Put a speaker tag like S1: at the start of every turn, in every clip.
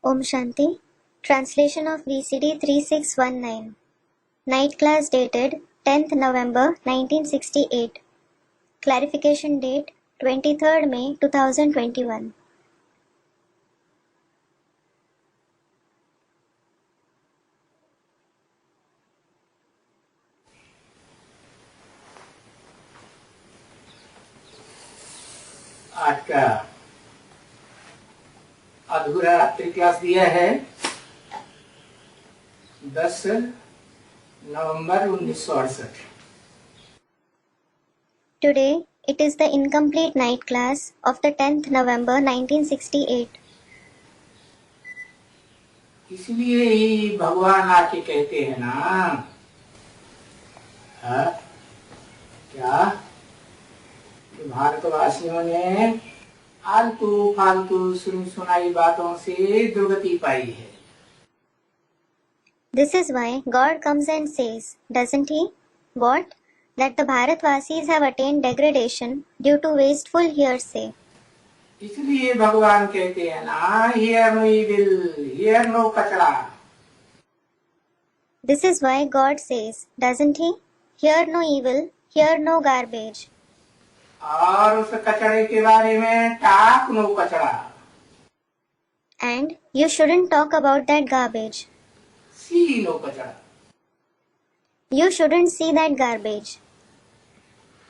S1: Om Shanti. Translation of VCD 3619. Night class dated 10th November 1968. Clarification date 23rd May 2021.
S2: आज का अधूरा रात्रि class दिया है 10 नवंबर 1968।
S1: Today, it is the incomplete night class of the 10th November 1968.
S2: इसलिए ही भगवान आके कहते हैं ना, क्या कि भारतवासियों ने आलतू फालतू सुनाई बातों से दुर्गति पाई है।
S1: This is why God comes and says, doesn't he? What? That the Bharatvasis have attained degradation due to wasteful hearsay.
S2: इसलिए भगवान कहते हैं ना, hear no evil, hear no कचरा।
S1: This is why God says, doesn't he? Hear no evil, hear no garbage.
S2: और उस कचरे के बारे में talk no कचरा।
S1: And you shouldn't talk about that garbage.
S2: See no कचरा।
S1: You shouldn't see that garbage.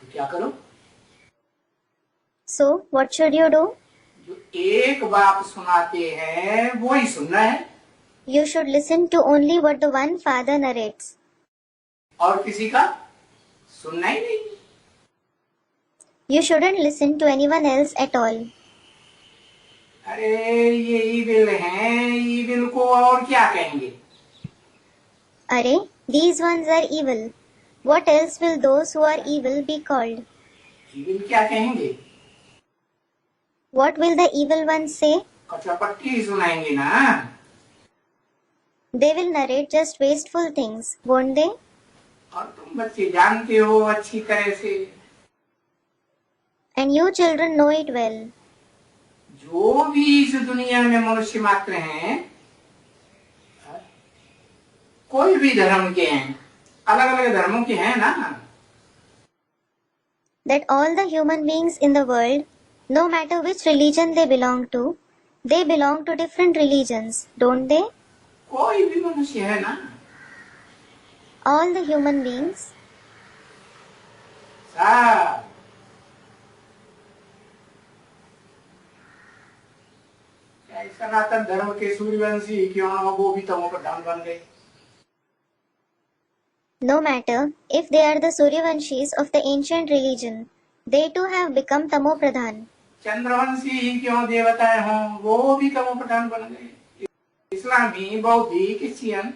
S2: तो क्या करो?
S1: So, what should you do?
S2: जो एक बाप सुनाते हैं वो ही सुनना है।
S1: You should listen to only what the one father narrates.
S2: और किसी का सुनना ही नहीं।
S1: You shouldn't listen to anyone else at all.
S2: अरे ये ईविल हैं, ईविल को और क्या कहेंगे?
S1: अरे, these ones are evil. What else will those who are evil be called?
S2: Evil क्या कहेंगे?
S1: What will the evil ones say?
S2: कचरपट्टी सुनाएंगे ना।
S1: They will narrate just wasteful things, won't they?
S2: और तुम बच्चे जानते हो अच्छी तरह से।
S1: And you children know it well.
S2: जो भी इस दुनिया में मनुष्य मात्र हैं, कोई भी धर्म के हैं, अलग अलग धर्मों के हैं ना।
S1: That all the human beings in the world, no matter which religion they belong to different religions, don't they?
S2: कोई भी मनुष्य है ना।
S1: All the human beings.
S2: सब सनातन धर्म के सूर्यवंशी क्यों ना वो भी तमो प्रधान बन गए।
S1: No matter if they are the Suryavanshis of the ancient religion, they too have become Tamo Pradhan.
S2: Chandravanshi ही क्यों देवताएं हों, वो भी तमो प्रधान बन गए। इस्लामी, बौद्धी, क्रिश्चियन,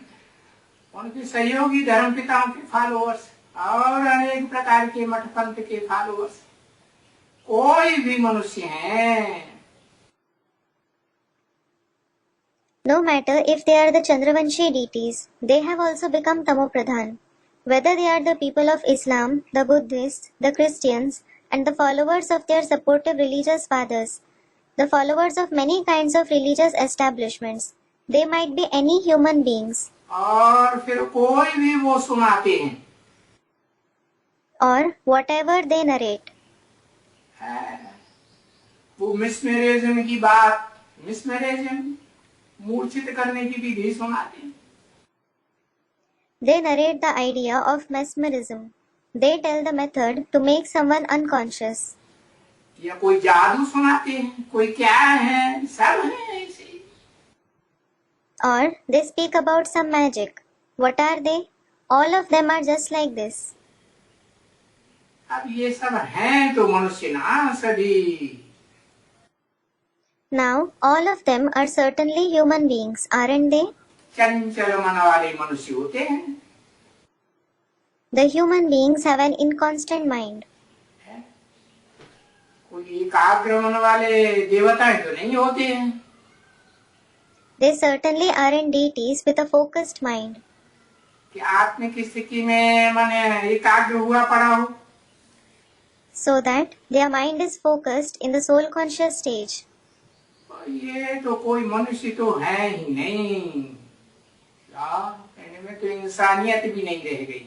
S2: उनके सहयोगी धर्म पिताओं के फॉलोअर्स और अनेक प्रकार के मठ पंथ के फॉलोअर्स, कोई भी मनुष्य हैं।
S1: No matter if they are the Chandravanshi deities, they have also become Tamo Pradhan. Whether they are the people of Islam, the Buddhists, the Christians, and the followers of their supportive religious fathers, the followers of many kinds of religious establishments, they might be any human beings.
S2: और फिर कोई भी वो सुनाते हैं।
S1: Or whatever they narrate.
S2: वो मिसमैरेजम की बात, मिसमैरेजम मूर्छित करने की विधि सुनाते हैं।
S1: They narrate the idea of mesmerism. They tell the method to make someone unconscious.
S2: या कोई जादू सुनाते हैं, कोई क्या है, सब है ऐसे।
S1: Or they speak about some magic. What are they? All of them are just like this.
S2: अब ये सब हैं तो मनुष्य ना सभी।
S1: Now, all of them are certainly human beings, aren't they?
S2: चंचल मन वाले मनुष्य होते हैं।
S1: The human beings have an inconstant mind.
S2: कोई एकाग्र मन वाले देवताएं तो नहीं होते हैं।
S1: They certainly aren't deities with a focused mind.
S2: कि आत्मिक स्थिति में माने एकाग्र हुआ पड़ा हो।
S1: So that their mind is focused in the soul conscious stage.
S2: ये तो कोई मनुष्य तो है ही नहीं यार, कहने में तो इंसानियत भी नहीं रह गई।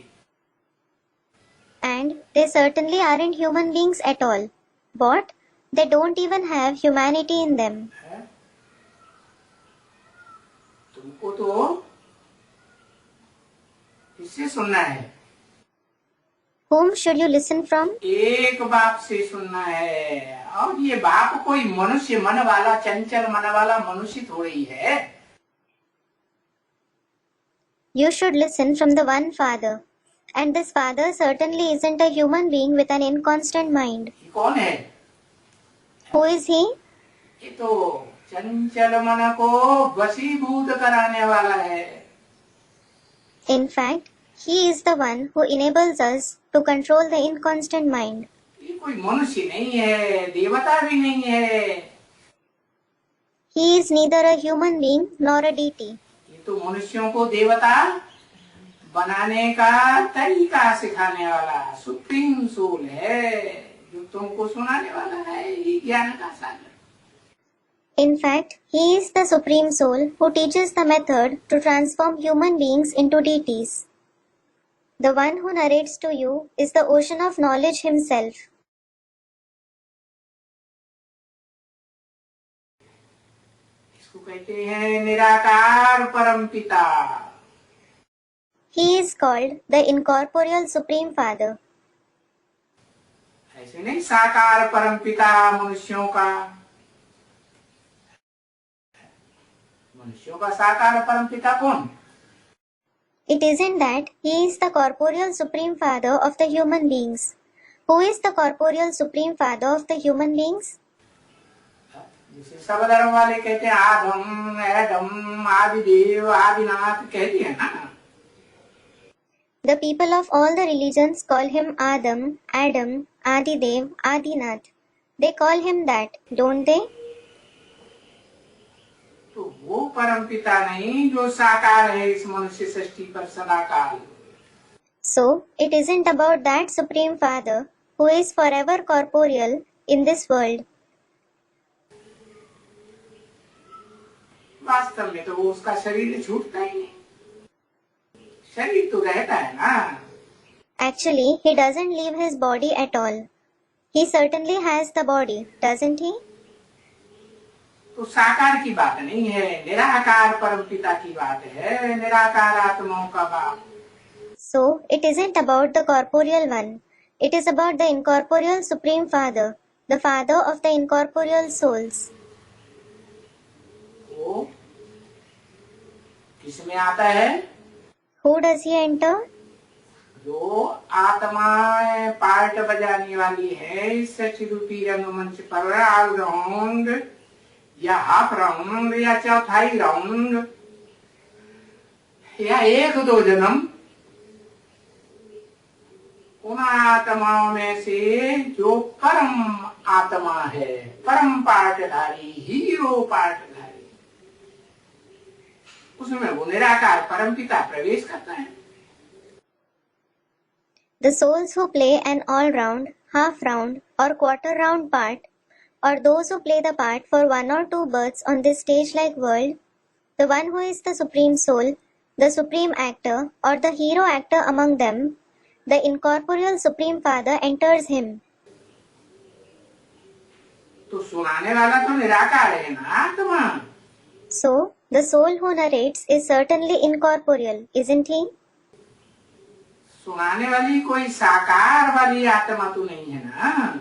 S1: And they certainly aren't human beings at all. What? They don't even have humanity in them.
S2: है? तुमको तो किससे सुनना है?
S1: Whom should you listen from?
S2: एक बाप से सुनना है, और ये बाप कोई मनुष्य मन वाला, चंचल मन वाला मनुष्य थोड़ी है।
S1: You should listen from the one Father. And this Father certainly isn't a human being with an inconstant mind.
S2: ये कौन है?
S1: Who is he?
S2: ये तो चंचल मन को वशीभूत कराने वाला है।
S1: In fact, he is the one who enables us to control the inconstant mind.
S2: ये कोई मनुष्य नहीं है, देवता भी नहीं है।
S1: He is neither a human being nor a deity.
S2: ये तो मनुष्यों को देवता बनाने का तरीका सिखाने वाला सुप्रीम सोल है, जो तुमको सुनाने वाला है ये ज्ञान का सागर।
S1: In fact, he is the Supreme Soul who teaches the method to transform human beings into deities. The one who narrates to you is the ocean of knowledge himself.
S2: इसको कहते हैं निराकार परमपिता।
S1: He is called the incorporeal Supreme Father.
S2: ऐसे नहीं साकार परमपिता मनुष्यों का, मनुष्यों का साकार परमपिता कौन?
S1: It isn't that he is the corporeal Supreme Father of the human beings. Who is the corporeal Supreme Father of the human beings?
S2: जिसे सब धर्म वाले कहते हैं आदम, एडम, आदिदेव, आदिनाथ कहते हैं ना।
S1: The people of all the religions call him Adam, Adidev, Adinath. They call him that, don't they?
S2: तो वो परमपिता नहीं जो साकार है इस मनुष्य सृष्टि पर सदाकाल।
S1: So, it isn't about that Supreme Father who is forever corporeal in this world.
S2: वास्तव में तो वो उसका शरीर छूटता ही नहीं, शरीर तो रहता है ना।
S1: Actually, he doesn't leave his body at all. He certainly has the body, doesn't he?
S2: तो साकार की बात नहीं है, निराकार परमपिता की बात है, निराकार आत्माओं का बाप।
S1: So, it isn't about the corporeal one. It is about the incorporeal Supreme Father, the Father of the incorporeal souls.
S2: वो किसमें आता है?
S1: Who does he enter?
S2: जो आत्मा पार्ट बजाने वाली है इस सचिरूपी रंगमंच पर, ऑल राउंड या हाफ राउंड या चौथाई राउंड या एक दो जन्म, उन आत्माओं में से जो परम आत्मा है, परम पार्टधारी, हीरो पार्टधारी, उसमें वो निराकार परमपिता प्रवेश करता है।
S1: The souls who play an all-round, half-round or quarter-round part, or those who play the part for one or two births on this stage-like world, the one who is the Supreme Soul, the Supreme Actor or the Hero Actor among them, the incorporeal Supreme Father enters him.
S2: तो सुनाने वाला तो निराकार है ना आत्मा।
S1: So, the soul who narrates is certainly incorporeal, isn't he?
S2: सुनाने वाली कोई साकार वाली आत्मा तो नहीं है ना।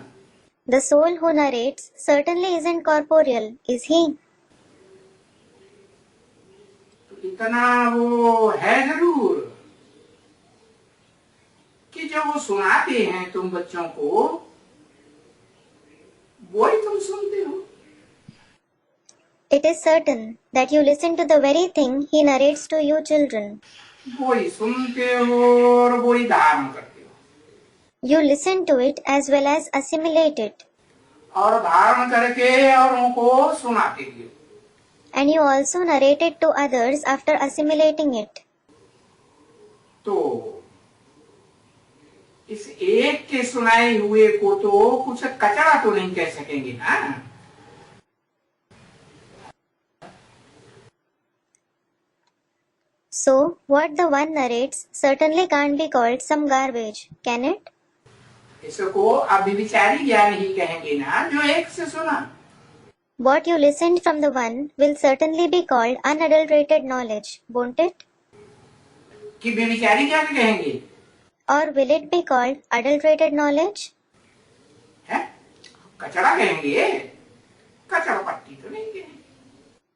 S1: The soul who narrates certainly isn't corporeal, is he?
S2: तो इतना वो है जरूर कि जब वो सुनाते हैं तुम बच्चों को, वो ही तुम सुनते हो।
S1: It is certain that you listen to the very thing he narrates to you children.
S2: वो ही सुनते हो और वो ही धारण करते हो,
S1: You listen to it as well as assimilate it.
S2: और धारण करके औरों को सुनाते भी हो।
S1: And you also narrate it to others after assimilating it.
S2: तो इस एक के सुनाए हुए को तो कुछ कचरा तो नहीं कह सकेंगे ना।
S1: So, what the one narrates certainly can't be called some garbage, can it?
S2: इसको अभिविचारी ज्ञान ही कहेंगे ना, जो एक से सुना।
S1: What you listened from the one will certainly be called unadulterated knowledge, won't it?
S2: कि व्यभिचारी ज्ञान कहेंगे?
S1: Or will it be called adulterated knowledge?
S2: है? कचरा कहेंगे? कचरा पट्टी तो नहीं कहेंगे।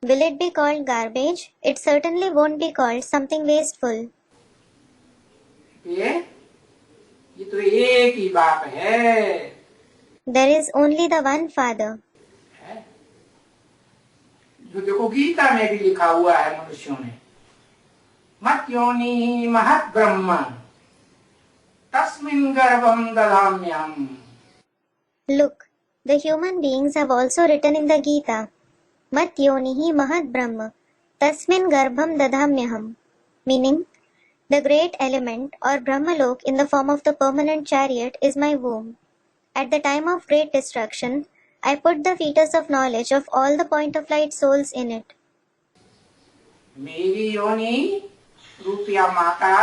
S1: Will it be called garbage? It certainly won't be called something wasteful.
S2: ये तो एक ही बाप है।
S1: There is only the one Father.
S2: है? जो देखो गीता में भी लिखा हुआ है मनुष्यों ने, मत योनि महत ब्रह्म तस्मिन् गर्भं दधाम्यहम्।
S1: Look, the human beings have also written in the Gita, Mat yonihi mahat brahma, tasmin garbham dadhamyaham, meaning, the great element or Brahmalok in the form of the permanent chariot is my womb. At the time of great destruction, I put the fetus of knowledge of all the point of light souls in it.
S2: मेरी योनि रूपिया माता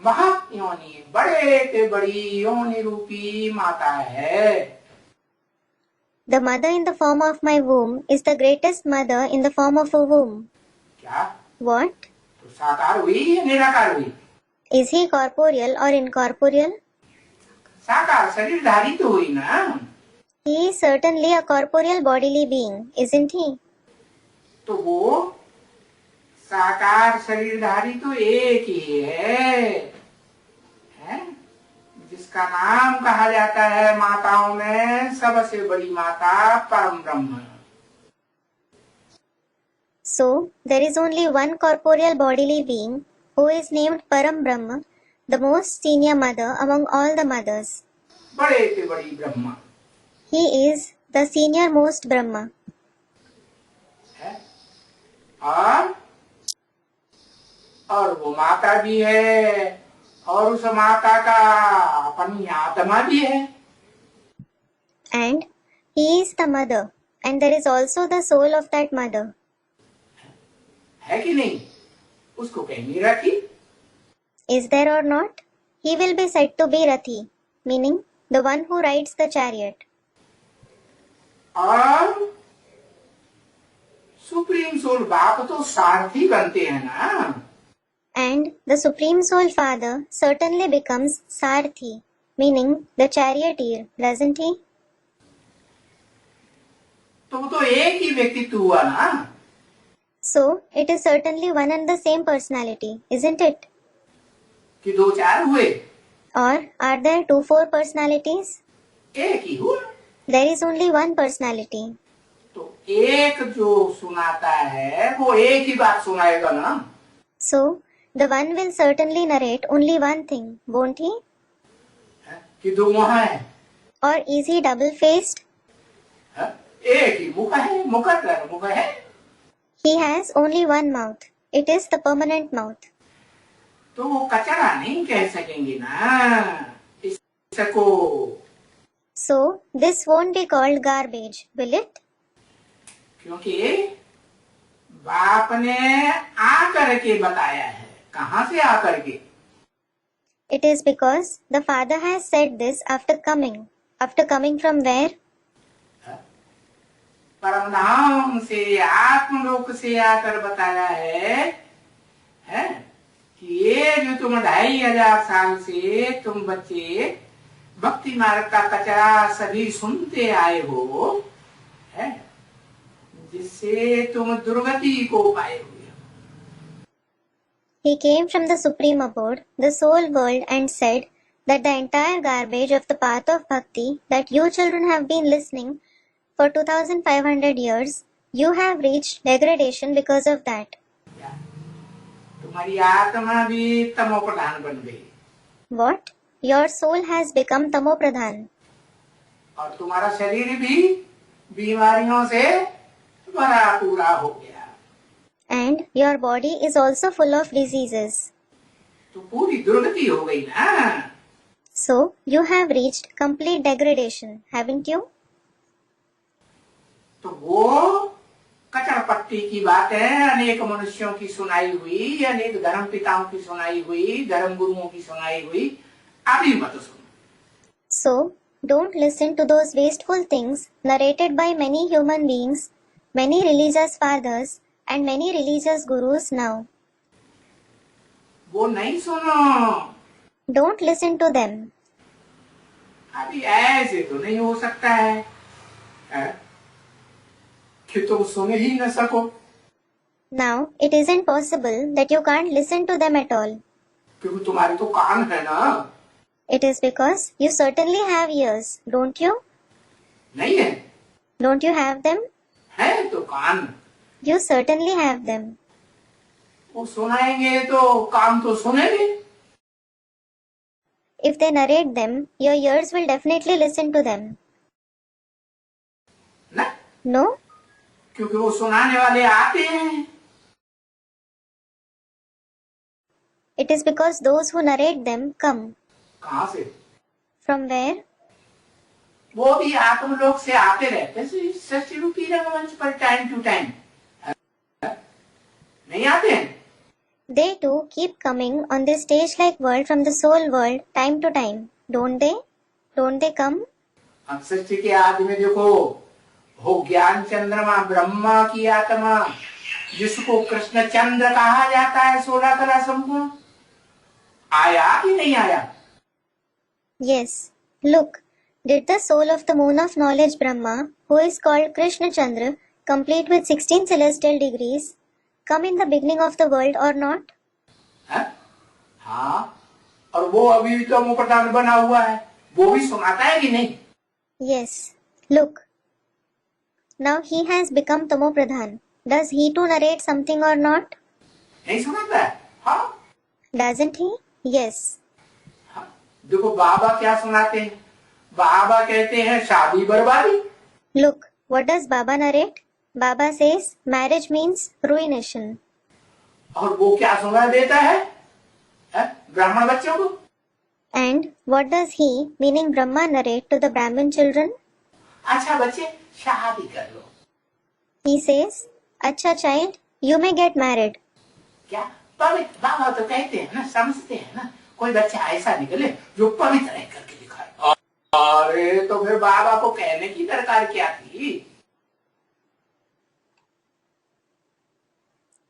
S2: महत योनि, बड़े से बड़ी योनि रूपी माता है।
S1: The mother in the form of my womb is the greatest mother in the form of a womb.
S2: क्या?
S1: What?
S2: तो साकार हुई या निराकार हुई?
S1: Is he corporeal or incorporeal?
S2: साकार शरीरधारी तो हुई ना।
S1: He is certainly a corporeal bodily being, isn't he?
S2: तो वो साकार शरीरधारी तो एक ही है? जिसका नाम कहा जाता है माताओं में सबसे बड़ी माता परम ब्रह्म।
S1: So, there is only one corporeal bodily being who is named Param Brahma, the most senior mother among all the mothers.
S2: बड़े से बड़ी Brahma.
S1: He is the senior most Brahma.
S2: है? और वो माता भी है, और उस माता का अपनी आत्मा भी है।
S1: And he is the mother, and there is also the soul of that mother.
S2: है कि नहीं? उसको कहेंगे रथी।
S1: Is there or not? He will be said to be Rathi, meaning the one who rides the chariot.
S2: और supreme soul बाप तो सारथी बनते हैं ना।
S1: And the Supreme Soul Father certainly becomes Sarthi, meaning the charioteer, doesn't he?
S2: तो वो तो एक ही व्यक्तित्व हुआ ना।
S1: So, it is certainly one and the same personality, isn't it?
S2: कि दो चार हुए?
S1: Or are there 2-4 personalities?
S2: एक ही हुआ।
S1: There is only one personality.
S2: तो एक जो सुनाता है वो एक ही बात सुनाएगा ना।
S1: So, the one will certainly narrate only one thing, won't he?
S2: कि दो मुँह है?
S1: Or is he double-faced?
S2: एक ही मुख है, मुख है।
S1: He has only one mouth. It is the permanent mouth.
S2: तो वो कचरा नहीं कह सकेंगे ना इसको।
S1: So, this won't be called garbage, will it?
S2: क्योंकि बाप ने आकर के बताया है। कहाँ से आकर के?
S1: It is because the Father has said this after coming. After coming from where?
S2: परमधाम से, आत्मलोक से आकर बताया है कि ये जो तुम 2500 साल से तुम बच्चे भक्ति मार्ग का कचरा सभी सुनते आए हो, है जिससे तुम दुर्गति को पाए हुए।
S1: He came from the Supreme Abode, the soul world, and said that the entire garbage of the path of bhakti that you children have been listening for 2500 years, you have reached degradation because of that.
S2: तुम्हारी आत्मा भी तमो प्रधान बन गई।
S1: What? Your soul has become tamo pradhan.
S2: और तुम्हारा शरीर भी बीमारियों से भरा पूरा हो गया।
S1: And your body is also full of diseases.
S2: तो पूरी दुर्गति हो गई ना।
S1: So, you have reached complete degradation, haven't you?
S2: तो वो कचरपट्टी की बातें अनेक मनुष्यों की सुनाई हुई, अनेक धर्म पिताओं की सुनाई हुई, धर्म गुरुओं की सुनाई हुई, अभी मत सुनो।
S1: So, don't listen to those wasteful things narrated by many human beings, many religious fathers, and many religious gurus now.
S2: वो नहीं सुनो।
S1: Don't listen to them.
S2: अभी ऐसे तो नहीं हो सकता है कि तुम सुन ही न सको।
S1: Now, it isn't possible that you can't listen to them at all.
S2: क्योंकि तुम्हारे तो कान है ना।
S1: It is because you certainly have ears, don't you?
S2: नहीं है।
S1: Don't you have them?
S2: है तो कान।
S1: You certainly have them.
S2: वो सुनाएंगे तो कान तो सुनेंगे।
S1: If they narrate them, your ears will definitely listen to them.
S2: ना?
S1: No?
S2: क्योंकि वो सुनाने वाले आते हैं।
S1: It is because those who narrate them come.
S2: कहाँ से?
S1: From where?
S2: वो भी आत्मलोक से आते रहते हैं सृष्टि रूपी रंगमंच पर टाइम टू टाइम। नहीं आते हैं?
S1: They too keep coming on this stage-like world from the soul world time to time, don't they? Don't they come?
S2: अब सृष्टि के आदि में देखो, हो ज्ञान चंद्रमा ब्रह्मा की आत्मा, जिसको कृष्ण चंद्र कहा जाता है 16 कला संपूर्ण, आया कि नहीं आया?
S1: Yes. Look, did the soul of the moon of knowledge Brahma, who is called Krishna Chandra, complete with 16 celestial degrees, come in the beginning of the world or not?
S2: है? हाँ, और वो अभी भी तमो प्रधान बना हुआ है, वो भी सुनाता है कि नहीं?
S1: Yes. Look. Now he has become Tamo Pradhan. Does he too narrate something or not?
S2: नहीं सुनाता है? हाँ।
S1: Doesn't he? Yes.
S2: हाँ। देखो बाबा क्या सुनाते हैं? बाबा कहते हैं शादी बर्बादी।
S1: Look, what does Baba narrate? Baba says marriage means ruination.
S2: और वो क्या सुना देता है? ब्राह्मण बच्चों को?
S1: And what does he, meaning Brahma, narrate to the Brahmin children?
S2: अच्छा बच्चे शादी कर लो।
S1: He says, अच्छा child, you may get married.
S2: क्या पवित्र बाबा तो कहते हैं ना, समझते हैं ना, कोई बच्चा ऐसा निकले जो पवित्र है करके दिखाए। अरे तो फिर बाबा को कहने की दरकार क्या थी?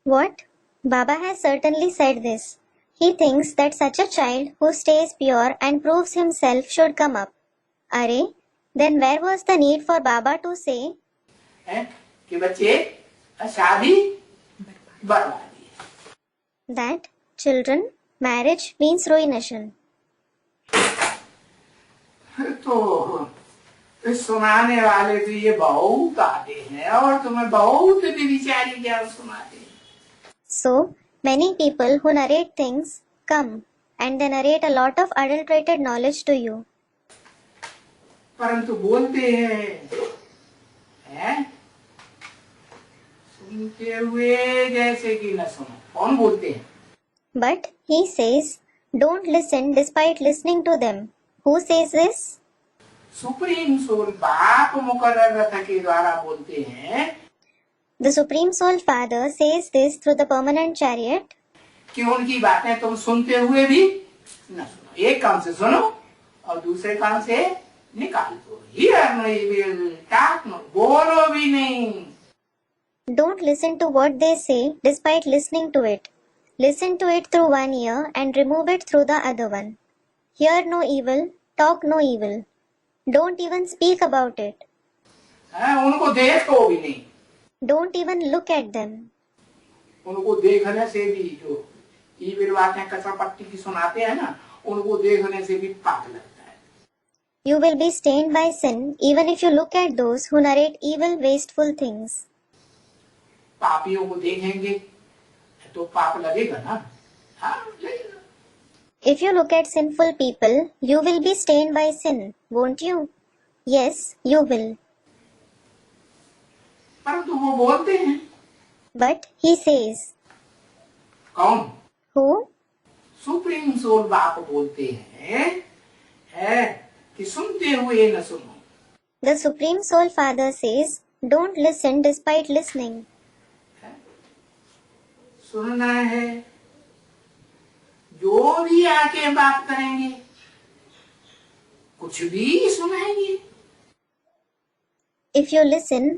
S1: What? Baba has certainly said this. He thinks that such a child who stays pure and proves himself should come up. Arey, then where was the need for Baba to say
S2: कि बच्चे शादी बर्बादी है?
S1: that children, marriage means ruination?
S2: तो इस सुनाने वाले तो ये बहुत आते हैं और तुम्हें बहुत विचारी ज्ञान सुनाते हैं।
S1: So, many people who narrate things come and they narrate a lot of adulterated knowledge to you.
S2: परंतु बोलते हैं सुनते हुए जैसे कि न सुनो। कौन बोलते हैं?
S1: But he says, don't listen despite listening to them. Who says this?
S2: Supreme soul बाप मुकर्रर रथ के द्वारा बोलते हैं।
S1: The Supreme Soul Father says this through the permanent chariot.
S2: कि उनकी बातें तुम सुनते हुए भी न सुनो, एक कान से सुनो और दूसरे कान से निकाल दो। Hear no evil, talk no, बोलो भी नहीं।
S1: Don't listen to what they say despite listening to it. Listen to it through one ear and remove it through the other one. Hear no evil, talk no evil. Don't even speak about it.
S2: उनको देखो भी नहीं।
S1: Don't even look at them.
S2: उनको देखने से भी जो evil बातें कचरपट्टी की सुनाते हैं ना, उनको देखने से भी पाप लगता है।
S1: You will be stained by sin even if you look at those who narrate evil, wasteful things.
S2: पापियों को देखेंगे तो पाप लगेगा ना? हाँ लगेगा।
S1: If you look at sinful people, you will be stained by sin, won't you? Yes, you will.
S2: परंतु वो बोलते हैं।
S1: But he says.
S2: कौन?
S1: Who?
S2: सुप्रीम सोल बाप बोलते हैं कि सुनते हुए न सुनो।
S1: The Supreme Soul Father says, don't listen despite listening.
S2: सुनना है। जो भी आके बात करेंगे कुछ भी सुनाएंगे।
S1: If you listen,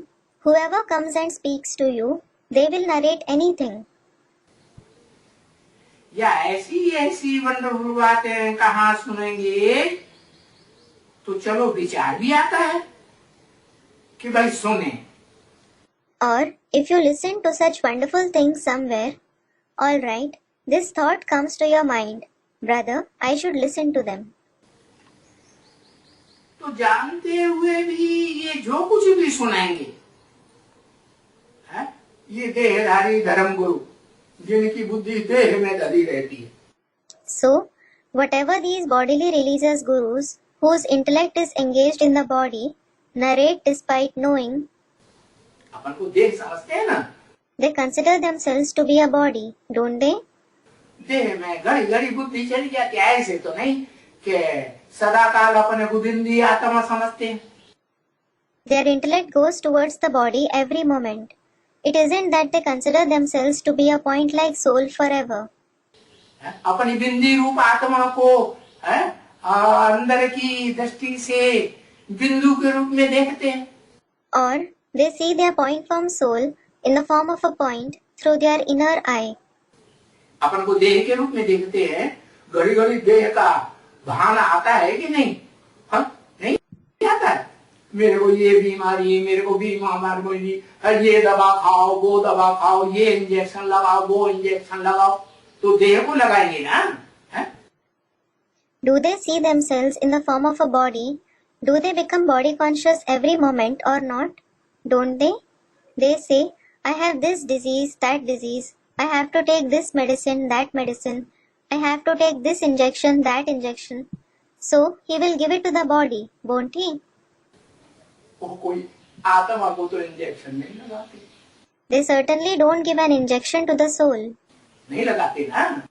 S1: whoever comes and speaks to you, they will narrate anything.
S2: या ऐसी ऐसी वंडरफुल बातें कहाँ सुनेंगे, तो चलो विचार भी आता है कि भाई सुने।
S1: Or, if you listen to such wonderful things somewhere, alright, this thought comes to your mind, brother, I should listen to them.
S2: तो जानते हुए भी ये जो कुछ भी सुनाएंगे, है? ये देहधारी धर्म गुरु जिनकी बुद्धि देह में दबी रहती है।
S1: So, whatever these bodily religious gurus, whose intellect is engaged in the body, narrate despite knowing,
S2: अपन को देह समझते हैं ना,
S1: they consider themselves to be a body, don't they?
S2: देह में घड़ी घड़ी बुद्धि चली जाती है। ऐसे तो नहीं कि सदा काल अपने को बिंदी आत्मा समझते हैं।
S1: Their intellect goes towards the body every moment. It isn't that they consider themselves to be a point-like soul forever.
S2: अपनी बिंदी रूप आत्मा को अंदर की दृष्टि से बिंदु के रूप में देखते हैं।
S1: Or they see their point form soul in the form of a point through their inner eye.
S2: अपन को देह के रूप में देखते हैं। घड़ी घड़ी देह का भान आता है कि नहीं? नहीं आता है। मेरे को ये बीमारी, मेरे को बीमारी, ये दवा खाओ, वो दवा खाओ, ये इंजेक्शन लगाओ, वो इंजेक्शन लगाओ, तो देह को लगाएंगे ना।
S1: Do they see themselves in the form of a body? Do they become body conscious every moment or not? Don't they? They say, I have this disease, that disease, I have to take this medicine, that medicine, I have to take this injection, that injection. So, he will give it to the body, won't he?
S2: कोई आत्मा को तो injection नहीं लगाते।
S1: They certainly don't give an injection to the soul.
S2: नहीं लगाते ना?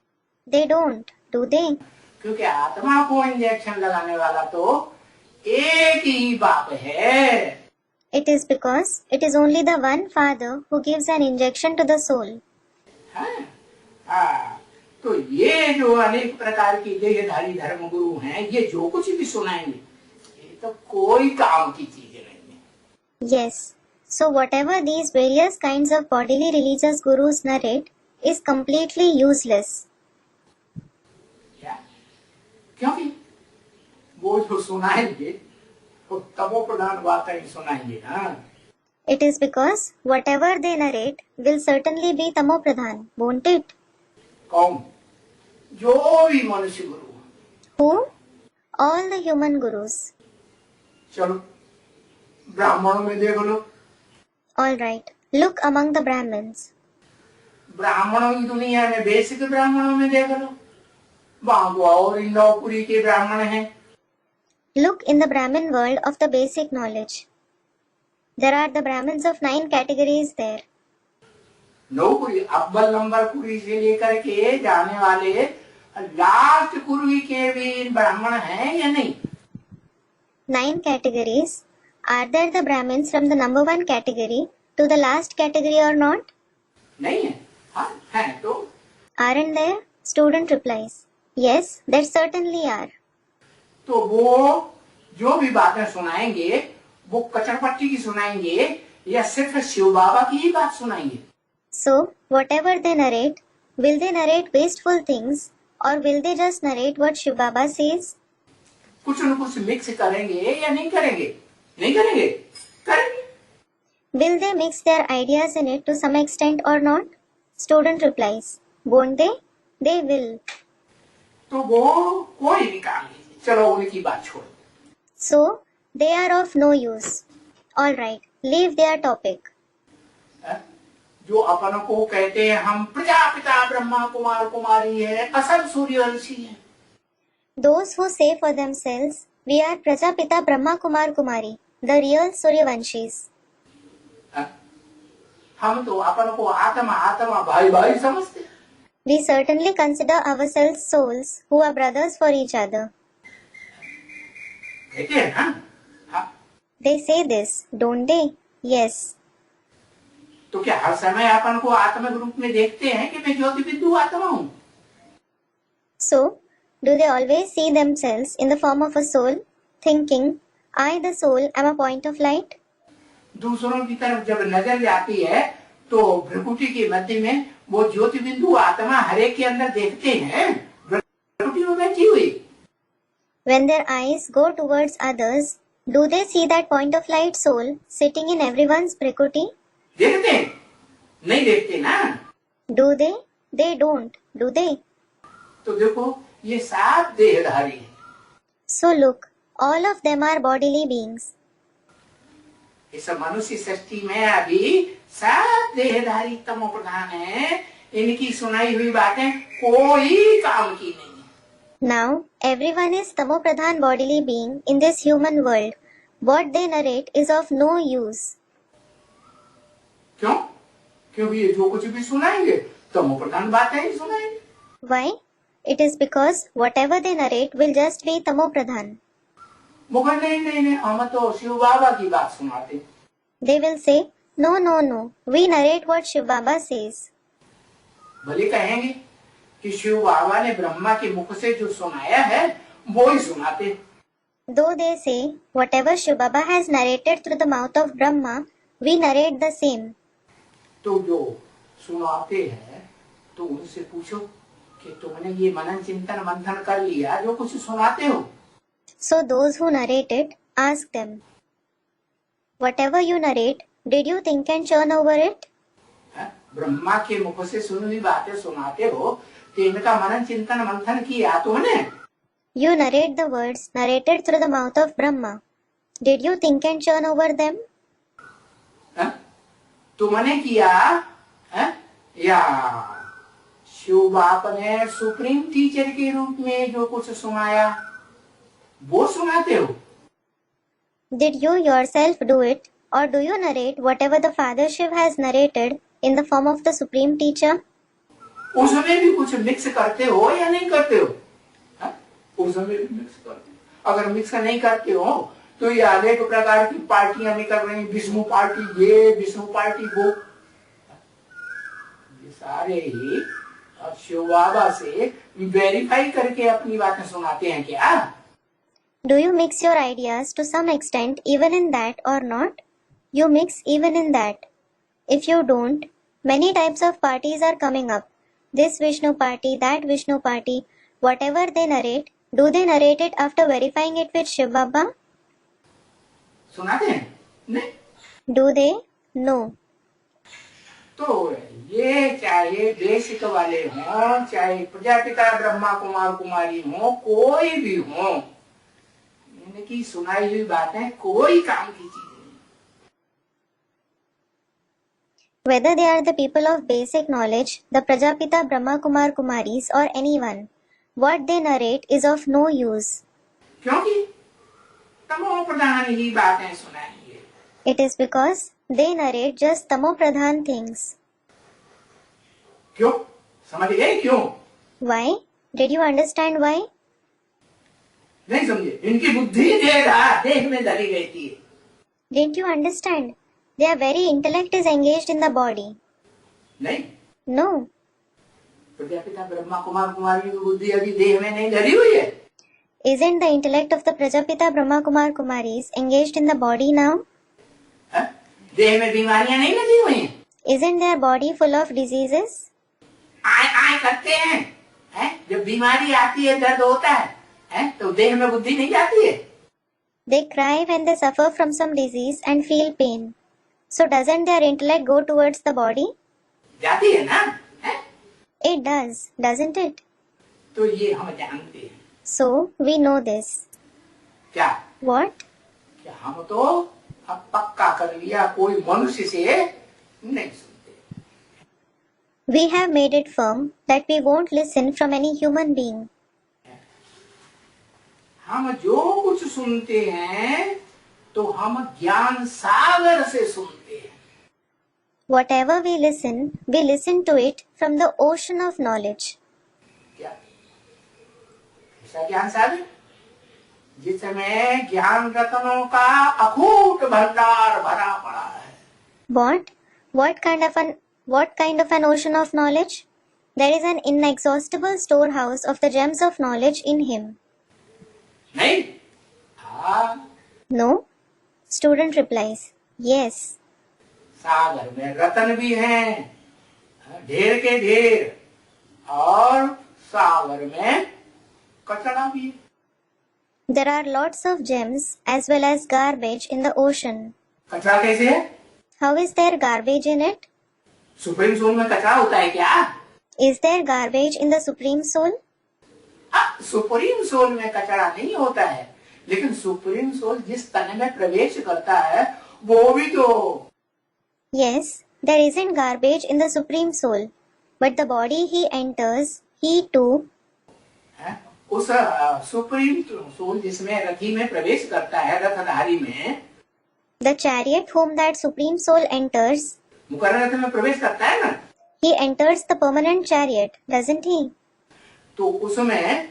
S1: They don't, do they?
S2: क्योंकि आत्मा को इंजेक्शन लगाने वाला तो एक ही बाप है।
S1: It is because it is only the one Father who gives an injection to the soul.
S2: तो ये जो अनेक प्रकार की देहधारी धर्म गुरु हैं, ये जो कुछ भी सुनाएंगे, ये तो कोई काम की चीजें नहीं है।
S1: Yes. So whatever these various kinds of bodily religious gurus narrate is completely useless.
S2: क्योंकि वो जो सुनाएंगे वो तमो प्रधान बातें ही सुनाएंगे ना।
S1: It is because whatever they narrate will certainly be tamo pradhan, won't it?
S2: कौन? जो भी मनुष्य गुरु।
S1: Who? All the human gurus.
S2: चलो ब्राह्मणों में देख लो।
S1: All right. Look among the Brahmins.
S2: ब्राह्मणों की दुनिया में बेसिक ब्राह्मणों में देख लो। बांगवा और इंदौपुरी के ब्राह्मण हैं।
S1: Look in the Brahmin world of the basic knowledge. There are the Brahmins of 9 categories there.
S2: नौपुरी अव्वल नंबर पुरी से लेकर के जाने वाले लास्ट कुर्वी के भी ब्राह्मण हैं या नहीं?
S1: 9 categories. Are there the Brahmins from the number 1 category to the last category or not?
S2: नहीं है। हाँ है तो।
S1: Aren't there? Student replies. Yes, there certainly are.
S2: तो वो जो भी बातें सुनाएंगे वो कचरपट्टी की सुनाएंगे या सिर्फ शिव बाबा की ही बात सुनाएंगे?
S1: So, whatever they narrate, will they narrate wasteful things or will they just narrate what Shiv Baba says?
S2: कुछ न कुछ मिक्स करेंगे या नहीं करेंगे? नहीं करेंगे? करेंगे।
S1: Will they mix their ideas in it to some extent or not? Student replies. Won't they? They will.
S2: तो वो कोई भी काम नहीं। चलो उनकी बात छोड़ो।
S1: So, they are of no use. Alright, leave their topic.
S2: जो अपन को कहते हैं हम प्रजापिता ब्रह्मा कुमार कुमारी है, असल सूर्यवंशी है।
S1: Those who say for themselves, we are Prajapita Brahma Kumar Kumari, the real Suryavanshis.
S2: हम तो अपन को आत्मा आत्मा भाई भाई समझते हैं।
S1: We certainly consider ourselves souls who are brothers for each other.
S2: कहते हैं ना? हाँ।
S1: They say this, don't they? Yes.
S2: तो क्या हर समय अपन को आत्मिक रूप में देखते हैं कि मैं ज्योति बिंदु आत्मा हूँ?
S1: So, do they always see themselves in the form of a soul, thinking, I, the soul, am a point of light?
S2: दूसरों की तरफ जब नजर जाती है तो भ्रकुटी के मध्य में वो ज्योति बिंदु आत्मा हरेक के अंदर देखते हैं, भ्रकुटी में बैठी हुई।
S1: When their eyes go towards others, do they see that point of light soul sitting in everyone's prakriti?
S2: देखते हैं? नहीं देखते ना।
S1: Do they? They don't, do they?
S2: तो देखो ये सात देहधारी है।
S1: So look, all of them are bodily beings.
S2: इस मनुष्य सृष्टि में अभी सात देहधारी तमो प्रधान है, इनकी सुनाई हुई बातें कोई काम की नहीं है।
S1: Now, everyone is Tamopradhan bodily being in this human world. What they narrate is of no use.
S2: क्यों? क्योंकि ये जो कुछ भी सुनाएंगे तमो प्रधान बातें ही सुनाएंगे।
S1: Why? It is because whatever they narrate will just be Tamopradhan.
S2: मगर नहीं, हम तो शिव बाबा की बात सुनाते।
S1: They will say, no, no, no, we narrate what Shiv Baba says.
S2: भले कहेंगे कि शिव बाबा ने ब्रह्मा के मुख से जो सुनाया है वो ही सुनाते।
S1: Though they say, whatever Shiv Baba has narrated through the mouth of Brahma, we narrate the same.
S2: तो जो सुनाते हैं तो उनसे पूछो कि तुमने ये मनन चिंतन मंथन कर लिया जो कुछ सुनाते हो?
S1: So those who narrate it, ask them, whatever you narrate, did you think and churn over it?
S2: Brahma के मुख से सुनी हुई बातें सुनाते हो तो इनका मनन चिंतन मंथन किया तुमने?
S1: You narrate the words narrated through the mouth of Brahma. Did you think and churn over them?
S2: तुमने किया या शिव बाप ने सुप्रीम टीचर के रूप में जो कुछ सुनाया वो सुनाते हो?
S1: Did you yourself do it, or do you narrate whatever the Father Shiv has narrated in the form of the Supreme Teacher?
S2: उसमें भी कुछ मिक्स करते हो या नहीं करते हो? उसमें भी मिक्स करते हो। अगर मिक्स नहीं करते हो तो ये अनेक प्रकार की पार्टियां निकल रही, विष्णु पार्टी ये, विष्णु पार्टी वो, ये सारे ही शिव बाबा से वेरीफाई करके अपनी बातें सुनाते हैं क्या?
S1: Do you mix your ideas to some extent even in that or not? You mix even in that. If you don't, many types of parties are coming up. This Vishnu party, that Vishnu party, whatever they narrate, do they narrate it after verifying it with Shiv Baba?
S2: सुनाते हैं? नहीं।
S1: Do they? No.
S2: तो ये चाहे basic वाले हों, चाहे प्रजापिता ब्रह्मा कुमार कुमारी हों, कोई भी हों, इनकी सुनाई हुई बातें कोई काम की चीज नहीं।
S1: Whether they are the people of basic knowledge, the Prajapita Brahma Kumar Kumaris or anyone, what they narrate is of no use.
S2: क्योंकि तमो प्रधान ही बातें सुनाएंगे।
S1: It is because they narrate just Tamo Pradhan things.
S2: क्यों? समझ गए क्यों?
S1: Why? Did you understand why?
S2: नहीं समझे? इनकी बुद्धि देह में धरी रहती है।
S1: Didn't you understand? Their very intellect is engaged in the body.
S2: नहीं।
S1: No.
S2: प्रजापिता ब्रह्मा कुमार कुमारी की बुद्धि अभी देह में नहीं धरी हुई है।
S1: Isn't the intellect of the Prajapita Brahma Kumar Kumaris engaged in the body now?
S2: देह में बीमारियां नहीं लगी हुई हैं?
S1: Isn't their body full of diseases?
S2: आय करते हैं, जब बीमारी आती है, दर्द होता है, तो देह में बुद्धि नहीं जाती है?
S1: They cry when they suffer from some disease and feel pain. So doesn't their intellect go towards the body?
S2: जाती है ना?
S1: It does, doesn't it?
S2: तो ये हम जानते हैं।
S1: So we know this.
S2: क्या?
S1: What?
S2: क्या हम तो अब पक्का कर लिया कोई मनुष्य से नहीं सुनते।
S1: We have made it firm that we won't listen from any human being.
S2: हम जो कुछ सुनते हैं तो हम ज्ञान सागर से सुनते हैं।
S1: Whatever we listen to it from the ocean of knowledge.
S2: क्या? ऐसा ज्ञान सागर जिसमें ज्ञान रत्नों का अकूट भंडार भरा पड़ा है।
S1: What? What kind of an ocean of knowledge? There is an inexhaustible storehouse of the gems of knowledge in him.
S2: नहीं? हाँ,
S1: No? Student replies, yes.
S2: सागर में रतन भी हैं, ढेर के ढेर, और सागर में कचरा भी है।
S1: There are lots of gems as well as garbage in the ocean.
S2: कचरा कैसे है?
S1: How is there garbage in it?
S2: Supreme soul में कचरा होता है क्या?
S1: Is there garbage in the Supreme Soul?
S2: Supreme soul में कचरा नहीं होता है, लेकिन सुप्रीम सोल जिस तन में प्रवेश करता है वो भी तो।
S1: Yes, there isn't garbage in the Supreme Soul, but the body he enters, he too.
S2: उस सुप्रीम सोल जिसमें रथी में प्रवेश करता है, रथधारी में,
S1: The chariot whom that Supreme Soul enters,
S2: मुकर्रर रथ में प्रवेश करता है ना,
S1: he enters the permanent chariot, doesn't he?
S2: तो उसमें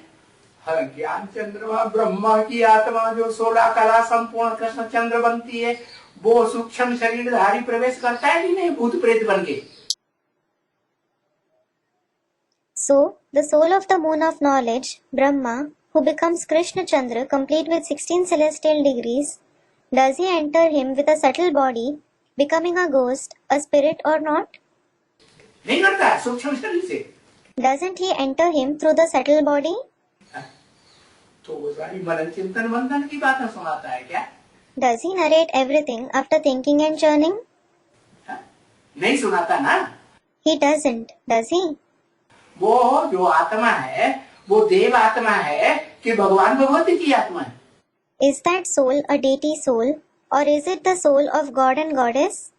S2: ज्ञान चंद्रमा ब्रह्मा की आत्मा जो 16 कला संपूर्ण कृष्ण चंद्र बनती है, वो सूक्ष्म शरीरधारी प्रवेश करता है कि नहीं, भूत प्रेत बन के?
S1: So, the soul of the moon of knowledge, Brahma, who becomes Krishna Chandra complete with 16 celestial degrees, does he enter him with a subtle body, becoming a ghost, a spirit or not?
S2: नहीं करता, सूक्ष्म शरीर से।
S1: Doesn't he enter him through the subtle body?
S2: तो वो सारी मनन चिंतन मंथन की बातें सुनाता है क्या?
S1: Does he narrate everything after thinking and churning?
S2: नहीं सुनाता ना।
S1: He doesn't, does he?
S2: वो जो आत्मा है वो देव आत्मा है कि भगवान भगवती की आत्मा है?
S1: Is that soul a deity soul, or is it the soul of God and Goddess?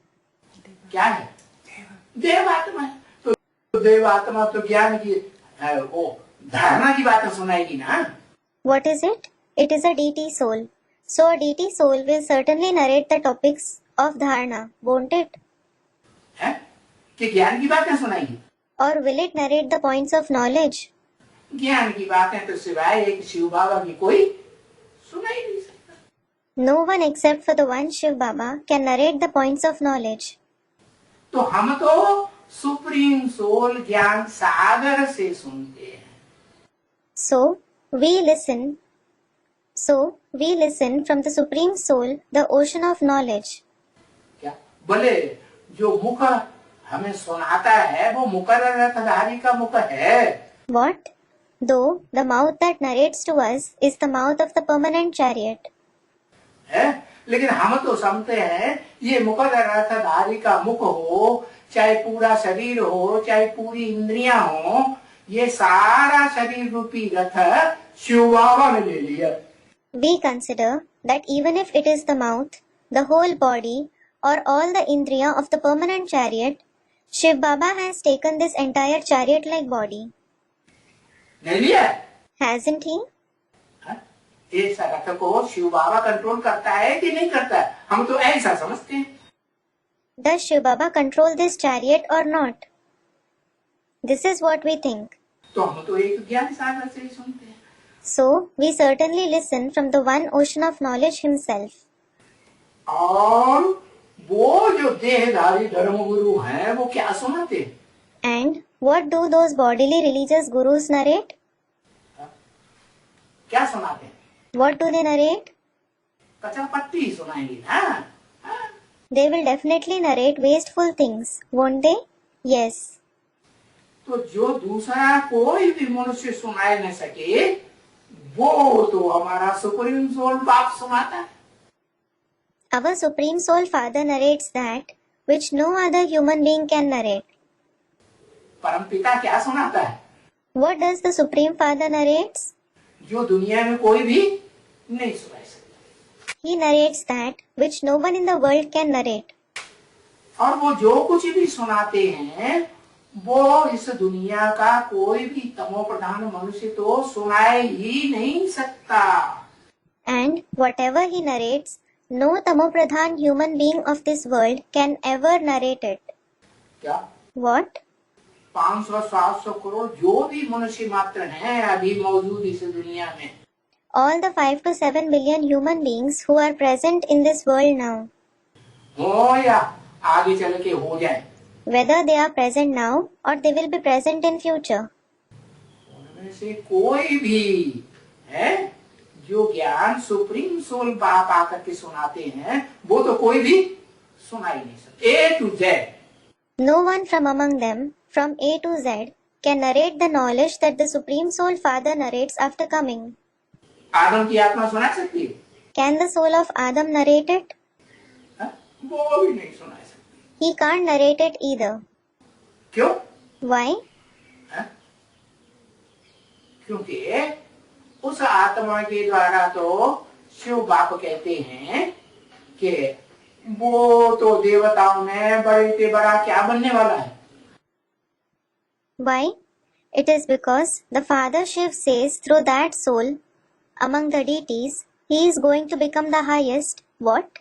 S2: क्या है? देव आत्मा है। तो देव आत्मा तो ज्ञान की वो धारणा की बातें सुनाएगी ना।
S1: What is it? It is a deity soul. So a deity soul will certainly narrate the topics of dharana, won't it?
S2: है कि ज्ञान की बातें सुनाएगी?
S1: Or will it narrate the points of knowledge?
S2: ज्ञान की बातें तो सिवाय एक शिव बाबा की कोई सुना ही नहीं सकता।
S1: No one except for the one Shiv Baba can narrate the points of knowledge.
S2: तो हम तो सुप्रीम सोल ज्ञान सागर से सुनते हैं।
S1: So we listen from the Supreme Soul, the ocean of knowledge.
S2: क्या बोले? जो मुख हमें सुनाता है वो मुकर्रर रथधारी का मुख है।
S1: What? Though the mouth that narrates to us is the mouth of the permanent chariot.
S2: है, लेकिन हम तो समझते हैं ये मुकर्रर रथधारी का मुख हो, चाहे पूरा शरीर हो, चाहे पूरी इंद्रियां हो, ये सारा शरीर रूपी रथ शिव बाबा ने ले लिया।
S1: We consider that even if it is the mouth, the whole body, or all the indriya of the permanent chariot, Shiv Baba has taken this entire chariot-like body.
S2: नहीं लिया?
S1: Hasn't he?
S2: इस रथ को शिव बाबा कंट्रोल करता है कि नहीं करता है? हम तो ऐसा समझते हैं।
S1: Does Shiv Baba control this chariot or not? This is what we think.
S2: तो हम तो एक ज्ञान सागर से ही सुनते हैं।
S1: So, we certainly listen from the one ocean of knowledge himself.
S2: और वो जो देहधारी धर्मगुरु हैं वो क्या सुनाते हैं?
S1: And what do those bodily religious gurus narrate?
S2: क्या सुनाते हैं?
S1: What do they narrate?
S2: कचरा पट्टी सुनाएंगे ना।
S1: They will definitely narrate wasteful things, won't they? Yes.
S2: तो जो दूसरा कोई भी मनुष्य सुनाए न सके वो तो हमारा सुप्रीम सोल बाप सुनाता है।
S1: Our Supreme Soul Father narrates that which no other human being can narrate.
S2: परमपिता क्या सुनाता है?
S1: What does the Supreme Father narrates?
S2: जो दुनिया में कोई भी नहीं सुना सकता।
S1: He narrates that which no one in the world can narrate.
S2: और वो जो कुछ भी सुनाते हैं वो इस दुनिया का कोई भी तमोप्रधान मनुष्य तो सुनाए ही नहीं सकता।
S1: And whatever he narrates, no tamopradhan human being of this world can ever narrate it.
S2: क्या?
S1: What?
S2: 500-700 करोड़ जो भी मनुष्य मात्र हैं अभी मौजूद इस दुनिया में,
S1: All the 5 to 7 billion human beings who are present in this world now,
S2: हो या आगे चल के हो जाए,
S1: whether they are present now or they will be present in future.
S2: उनमें से कोई भी है जो ज्ञान सुप्रीम सोल बाप आकर के सुनाते हैं, वो तो कोई भी सुना ही नहीं सकता। A to Z,
S1: No one from among them, from A to Z, can narrate the knowledge that the Supreme Soul Father narrates after coming.
S2: आदम की आत्मा सुना सकती है?
S1: Can the soul of Adam narrate it?
S2: हाँ? वो भी नहीं सुना सकती।
S1: He can't narrate it either.
S2: क्यों?
S1: Why?
S2: हाँ? क्योंकि उस आत्मा के द्वारा तो शिव बाप कहते हैं कि वो तो देवताओं में बड़े से बड़ा क्या बनने वाला है।
S1: Why? It is because the Father Shiv says through that soul, among the deities, he is going to become the highest. What?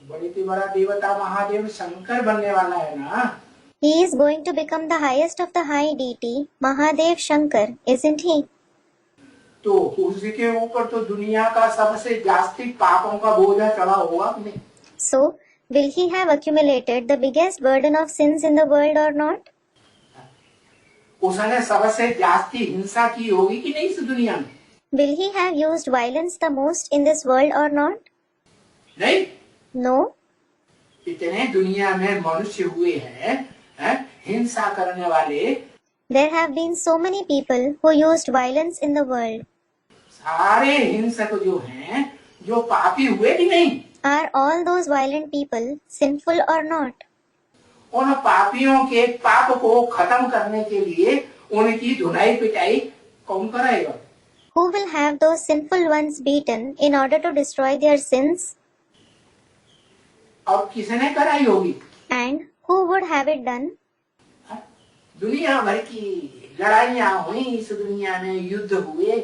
S2: बड़े से बड़ा देवता महादेव शंकर बनने वाला है ना।
S1: He is going to become the highest of the high deity, Mahadev Shankar, isn't he?
S2: तो उसके ऊपर तो दुनिया का सबसे जास्ती पापों का बोझा चढ़ा होगा कि नहीं?
S1: So, will he have accumulated the biggest burden of sins in the world or not?
S2: उसने सबसे जास्ती हिंसा की होगी कि नहीं इस दुनिया में?
S1: Will he have used violence the most in this world or not?
S2: नहीं।
S1: No.
S2: इतने दुनिया में मनुष्य हुए हैं हिंसा करने वाले,
S1: There have been so many people who used violence in the world.
S2: सारे हिंसक जो हैं, जो पापी हुए कि नहीं?
S1: Are all those violent people sinful or not?
S2: उन पापियों के पाप को खत्म करने के लिए उनकी धुनाई पिटाई कौन कराएगा?
S1: Who will have those sinful ones beaten in order to destroy their sins?
S2: और किसने कराई होगी?
S1: And who would have it done?
S2: दुनिया भर की लड़ाइयाँ हुई, इस दुनिया में युद्ध हुए।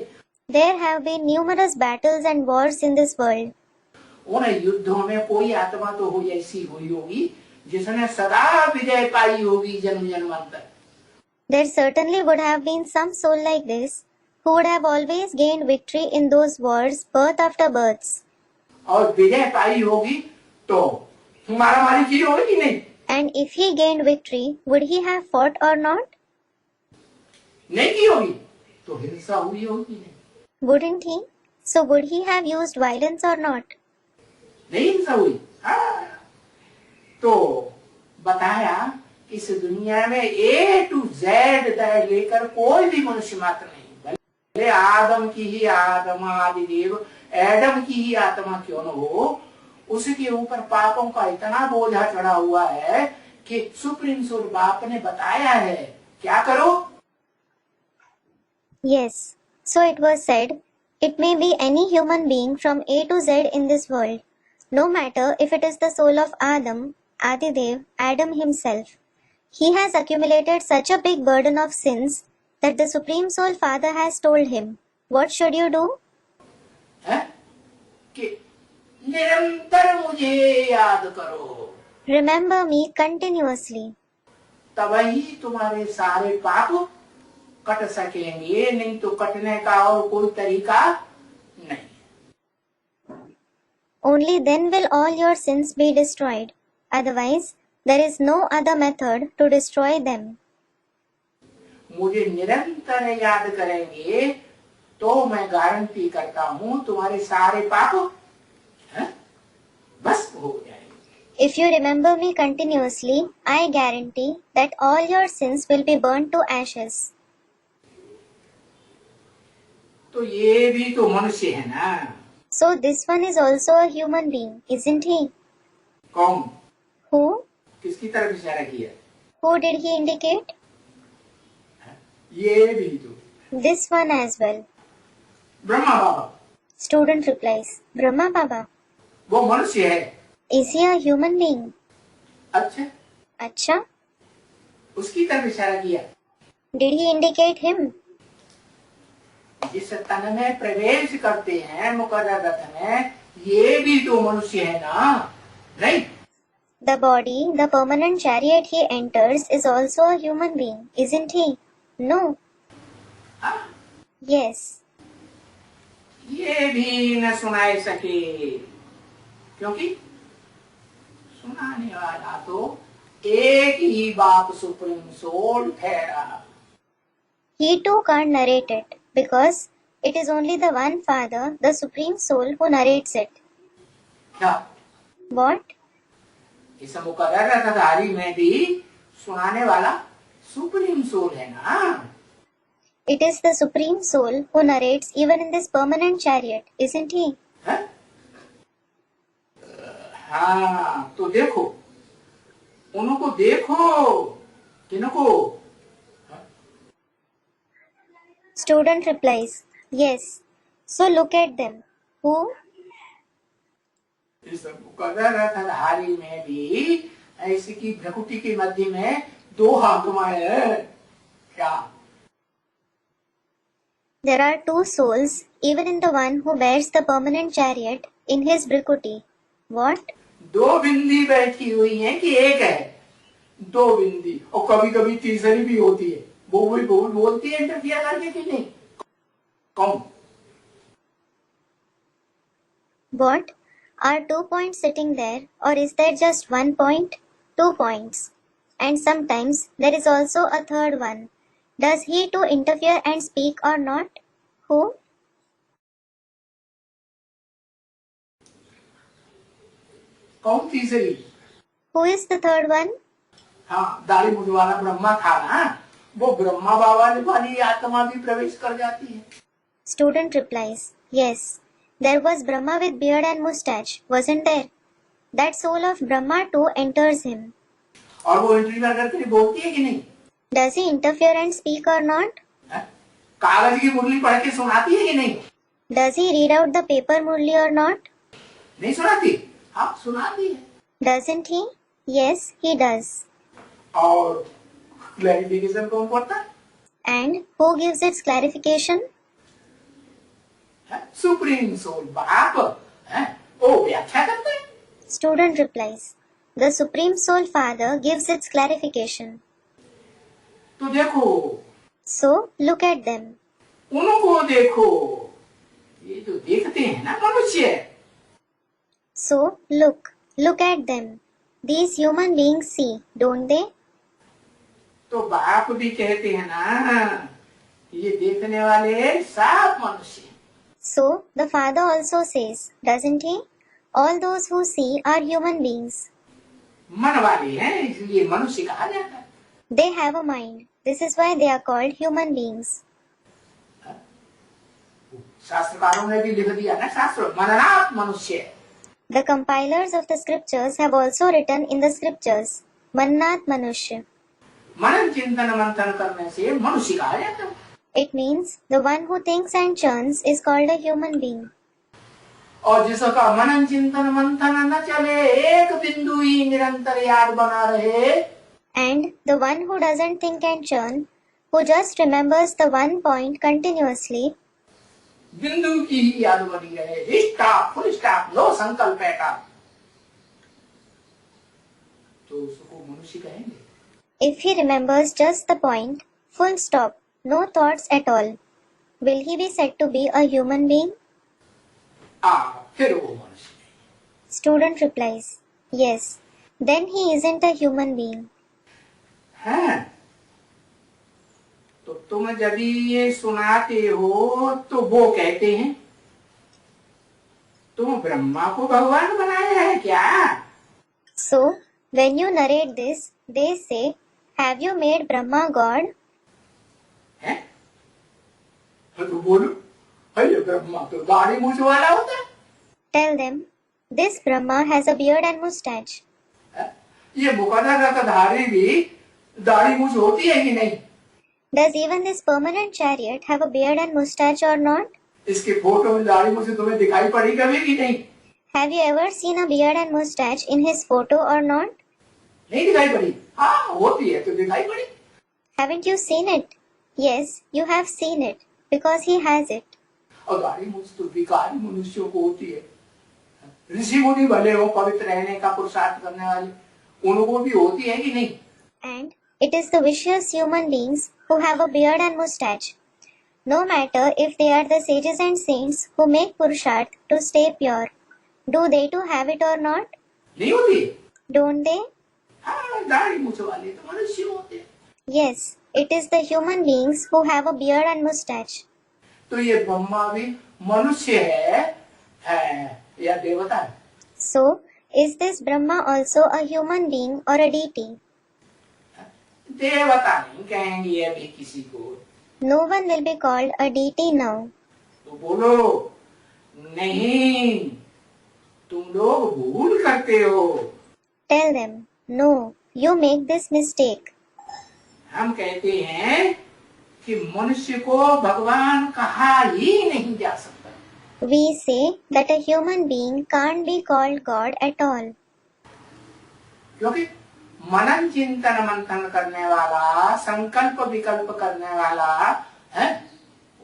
S1: There have been numerous battles and wars in this world.
S2: उन युद्धों में कोई आत्मा तो हो ऐसी हुई होगी जिसने सदा विजय पाई होगी जन्म जन्मांतर।
S1: There certainly would have been some soul like this who would have always gained victory in those wars, birth after births.
S2: और विजय पाई होगी तो मारा मारी की होगी कि नहीं?
S1: And if he gained victory, would he have fought or not?
S2: नहीं की होगी तो हिंसा हुई होगी नहीं?
S1: Wouldn't he? So would he have used violence or not?
S2: नहीं हिंसा हुई। तो बताया इस दुनिया में ए टू जेड लेकर कोई भी मनुष्य मात्र नहीं, भले आदम की ही आत्मा आदिदेव एडम की ही आत्मा क्यों न हो, उसके ऊपर पापों का इतना बोझा चढ़ा हुआ है कि सुप्रीम सोल बाप ने बताया है क्या करो।
S1: Yes. So it was said, it may be any human being from A to Z in this world, no matter if it is the soul of Adam, Adidev, Adam himself. He has accumulated such a big burden of sins that the Supreme Soul Father has told him, what should you do?
S2: है कि निरंतर मुझे याद करो,
S1: Remember me continuously.
S2: तभी तुम्हारे सारे पाप कट सकेंगे, नहीं तो कटने का और कोई तरीका नहीं।
S1: Only then will all your sins be destroyed. Otherwise, there is no other method to destroy them.
S2: मुझे निरंतर याद करेंगे तो मैं गारंटी करता हूँ तुम्हारे सारे पाप बस हो जाएंगे।
S1: If you remember me continuously, I guarantee that all your sins will be burnt to ashes.
S2: तो ये भी तो मनुष्य है ना।
S1: So this one is also a human being, isn't he?
S2: कौन?
S1: Who?
S2: किसकी तरफ इशारा किया?
S1: Who did he indicate?
S2: ये भी तो
S1: This one as well.
S2: Brahma Baba.
S1: Student replies, Brahma Baba.
S2: वो मनुष्य है।
S1: Is he a human being?
S2: अच्छा,
S1: Acha?
S2: उसकी तरफ इशारा किया।
S1: Did he indicate him?
S2: जिस तन में प्रवेश करते हैं मुकर्रर रथ में, ये भी तो मनुष्य है ना, नहीं?
S1: The body, the permanent chariot he enters is also a human being, isn't he? No.
S2: हाँ?
S1: Yes.
S2: ये भी न सुनाए सके, क्योंकि सुनाने वाला तो एक ही बाप सुप्रीम सोल ठहरा।
S1: He too can't narrate it, because it is only the one Father, the Supreme Soul, who narrates it.
S2: क्या
S1: What?
S2: इस मुकर्रर रथधारी में भी सुनाने वाला सुप्रीम सोल है ना?
S1: It is the Supreme Soul who narrates even in this permanent chariot, isn't he?
S2: है? हाँ, तो देखो, उनको देखो, किनको?
S1: Student replies, yes. So look at them. Who?
S2: इस मुकर्रर रथधारी में भी ऐसी की भ्रकुटी के मध्य में दो आत्माएं हैं। क्या?
S1: There are two souls, even in the one who bears the permanent chariot in his Brikuti. What?
S2: दो बिंदी बैठी हुई हैं कि एक है? दो बिंदी, और कभी कभी तीसरी भी होती है। वो भी बोलती है इंटरफियर करके कि नहीं? कौन?
S1: What? Are 2 points sitting there, or is there just 1 point? 2 points. And sometimes there is also a third one. Does he too interfere and speak or not? Who?
S2: कौन तीसरी?
S1: Who is the third one?
S2: हाँ, दाढ़ी मूछ वाला ब्रह्मा था ना, वो ब्रह्मा बाबा वाली आत्मा भी प्रवेश कर जाती है।
S1: Student replies, yes. There was Brahma with beard and moustache, wasn't there? That soul of Brahma too enters him.
S2: और वो इंटरव्यू करके बोलती है कि नहीं?
S1: Does he interfere and speak or not?
S2: कागज की मुरली पढ़ के सुनाती है कि नहीं?
S1: Does he read out the paper murli or not?
S2: नहीं सुनाती? हाँ, सुनाती है।
S1: Doesn't he? Yes, he does.
S2: और क्लैरिफिकेशन कौन करता है?
S1: And who gives its clarification?
S2: Supreme soul बाप है, वो व्याख्या करता है।
S1: Student replies, the Supreme Soul Father gives its clarification.
S2: तो देखो,
S1: So look at them.
S2: उनको देखो, ये जो देखते हैं ना मनुष्य।
S1: So look at them. These human beings see, don't they?
S2: तो बाप भी कहते हैं ना, ये देखने वाले सब मनुष्य।
S1: So the Father also says, doesn't he? All those who see are human beings.
S2: मन वाले हैं, इसलिए मनुष्य कहा जाता है।
S1: They have a mind. This is why they are called human beings.
S2: शास्त्रकारों ने भी लिख दिया ना, शास्त्र मननात् मनुष्य।
S1: The compilers of the scriptures have also written in the scriptures, Mannat Manushya.
S2: मनन चिंतन मंथन करने से मनुष्य कहा जाता है।
S1: It means the one who thinks and churns is called a human being.
S2: और जिसका मनन चिंतन मंथन न चले, एक बिंदु ही निरंतर याद बना रहे।
S1: And the one who doesn't think and churn, who just remembers the one point continuously,
S2: बिंदु की ही याद बनी रहे। स्टॉप, फुल स्टॉप, नो संकल्प ऐसा, तो उसको मनुष्य कहेंगे।
S1: if he remembers just the point, full stop, no thoughts at all, will he be said to be a human being?
S2: फिर वो मनुष्य।
S1: Student replies, yes, then he isn't a human being.
S2: है, तो तुम जब ये सुनाते हो तो वो कहते हैं तुम ब्रह्मा को भगवान बनाया है क्या?
S1: So when you narrate this, they say, have you made Brahma God?
S2: है? तो बोलो, अरे ब्रह्मा तो दाढ़ी मूछ वाला होता है।
S1: Tell them, this Brahma has a beard and moustache.
S2: ये मुकद्दर रथधारी भी दाढ़ी मूछ होती है कि नहीं?
S1: Does even this permanent chariot have a beard and moustache or not?
S2: इसके फोटो में दाढ़ी मूछ तुम्हें दिखाई पड़ी कभी कि नहीं?
S1: Have you ever seen a beard and moustache in his photo or not?
S2: नहीं दिखाई पड़ी? हाँ, होती है तो दिखाई पड़ी।
S1: Haven't you seen it? Yes, you have seen it, because he has it.
S2: और दाढ़ी मूछ तो विकारी मनुष्यों को होती है। ऋषि मुनि भले हो, पवित्र रहने का पुरुषार्थ करने वाले, उनको भी होती है कि नहीं?
S1: And it is the vicious human beings who have a beard and moustache. No matter if they are the sages and saints who make Purusharth to stay pure, do they too have it or not?
S2: नहीं होती?
S1: Don't they?
S2: हाँ, दाढ़ी मूछ वाले तो मनुष्य होते हैं।
S1: Yes, it is the human beings who have a beard and mustache.
S2: तो ये ब्रह्मा भी मनुष्य है या देवता है?
S1: So, is this Brahma also a human being or a deity?
S2: देवता नहीं कहेंगे अभी किसी को।
S1: No one will be called a deity now.
S2: तो बोलो नहीं, तुम लोग भूल करते हो।
S1: Tell them, no, you make this mistake.
S2: हम कहते हैं कि मनुष्य को भगवान कहा ही नहीं जा सकता।
S1: We say that a human being can't be called God at all.
S2: क्योंकि मनन चिंतन मंथन करने वाला, संकल्प विकल्प करने वाला है,